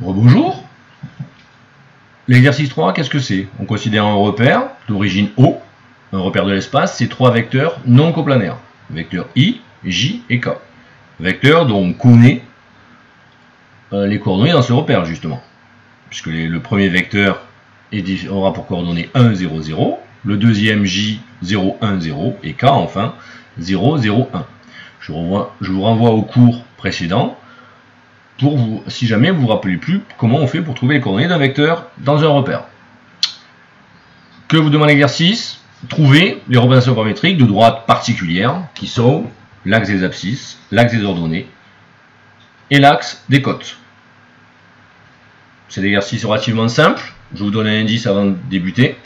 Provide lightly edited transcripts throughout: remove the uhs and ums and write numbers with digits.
Rebonjour. L'exercice 3, qu'est-ce que c'est? On considère un repère d'origine O, un repère de l'espace, c'est trois vecteurs non coplanaires. Vecteurs I, J et K. Vecteurs dont on connaît les coordonnées dans ce repère, justement. Puisque le premier vecteur aura pour coordonnées 1, 0, 0. Le deuxième J, 0, 1, 0. Et K, enfin, 0, 0, 1. Je vous renvoie au cours précédent pour vous, si jamais vous ne vous rappelez plus comment on fait pour trouver les coordonnées d'un vecteur dans un repère. Que vous demande l'exercice? Trouver les représentations paramétriques de droite particulières qui sont l'axe des abscisses, l'axe des ordonnées et l'axe des côtes. C'est l'exercice relativement simple. Je vous donne un indice avant de débuter.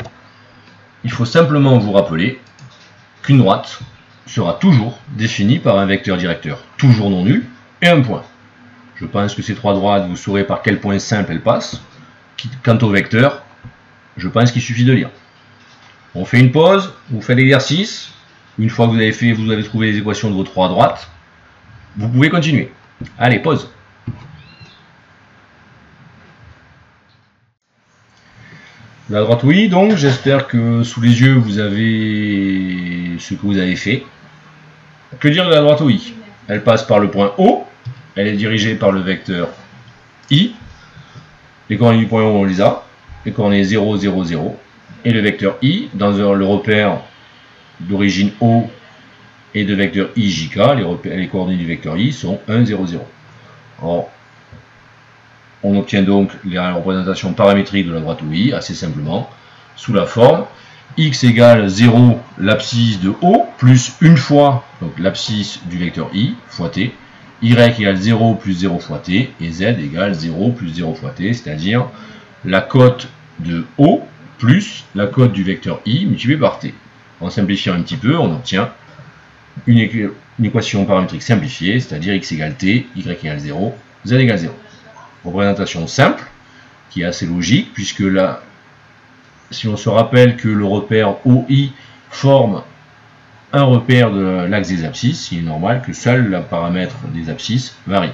Il faut simplement vous rappeler qu'une droite sera toujours définie par un vecteur directeur, toujours non nul, et un point. Je pense que ces trois droites, vous saurez par quel point simple elles passent. Quant au vecteur, je pense qu'il suffit de lire. On fait une pause, vous faites l'exercice. Une fois que vous avez trouvé les équations de vos trois droites, vous pouvez continuer. Allez, pause. La droite oui, donc j'espère que sous les yeux vous avez ce que vous avez fait. Que dire de la droite oui? Elle passe par le point O, elle est dirigée par le vecteur I. Les coordonnées du point O on les a, les coordonnées 0, 0, 0. Et le vecteur I, dans le repère d'origine O et de vecteur IJK, les coordonnées du vecteur I sont 1, 0, 0. Alors, on obtient donc les représentations paramétriques de la droite OI assez simplement, sous la forme x égale 0 l'abscisse de O, plus une fois l'abscisse du vecteur I fois t, y égale 0 plus 0 fois t, et z égale 0 plus 0 fois t, c'est-à-dire la cote de O plus la cote du vecteur I multiplié par t. En simplifiant un petit peu, on obtient une équation paramétrique simplifiée, c'est-à-dire x égale t, y égale 0, z égale 0. Représentation simple, qui est assez logique, puisque là, si on se rappelle que le repère OI forme un repère de l'axe des abscisses, il est normal que seul le paramètre des abscisses varie.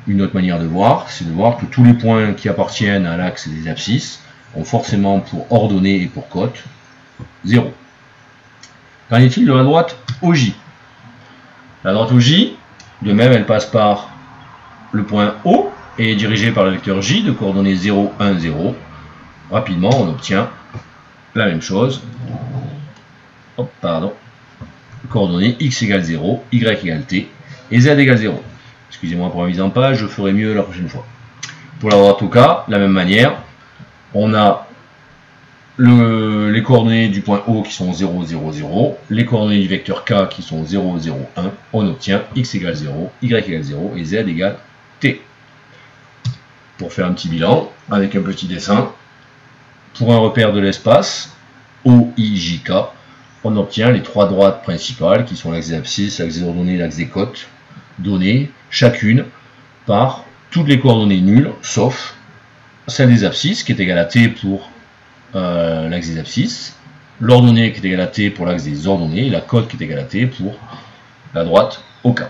Une autre manière de voir, c'est de voir que tous les points qui appartiennent à l'axe des abscisses ont forcément pour ordonnée et pour cote 0. Qu'en est-il de la droite OJ? La droite OJ, de même, elle passe par le point O et est dirigée par le vecteur J de coordonnées 0, 1, 0. Rapidement, on obtient la même chose. Hop, pardon. Coordonnées x égale 0, y égale t et z égale 0. Excusez-moi pour la mise en page, je ferai mieux la prochaine fois. Pour la droite OK, de la même manière, on a les coordonnées du point O qui sont 0, 0, 0, les coordonnées du vecteur K qui sont 0, 0, 1, on obtient x égale 0, y égale 0 et z égale t. Pour faire un petit bilan, avec un petit dessin, pour un repère de l'espace, OIJK, on obtient les trois droites principales qui sont l'axe des abscisses, l'axe des ordonnées et l'axe des côtes, données chacune par toutes les coordonnées nulles, sauf celle des abscisses qui est égale à t pour l'axe des abscisses, l'ordonnée qui est égale à t pour l'axe des ordonnées et la cote qui est égale à t pour la droite OK.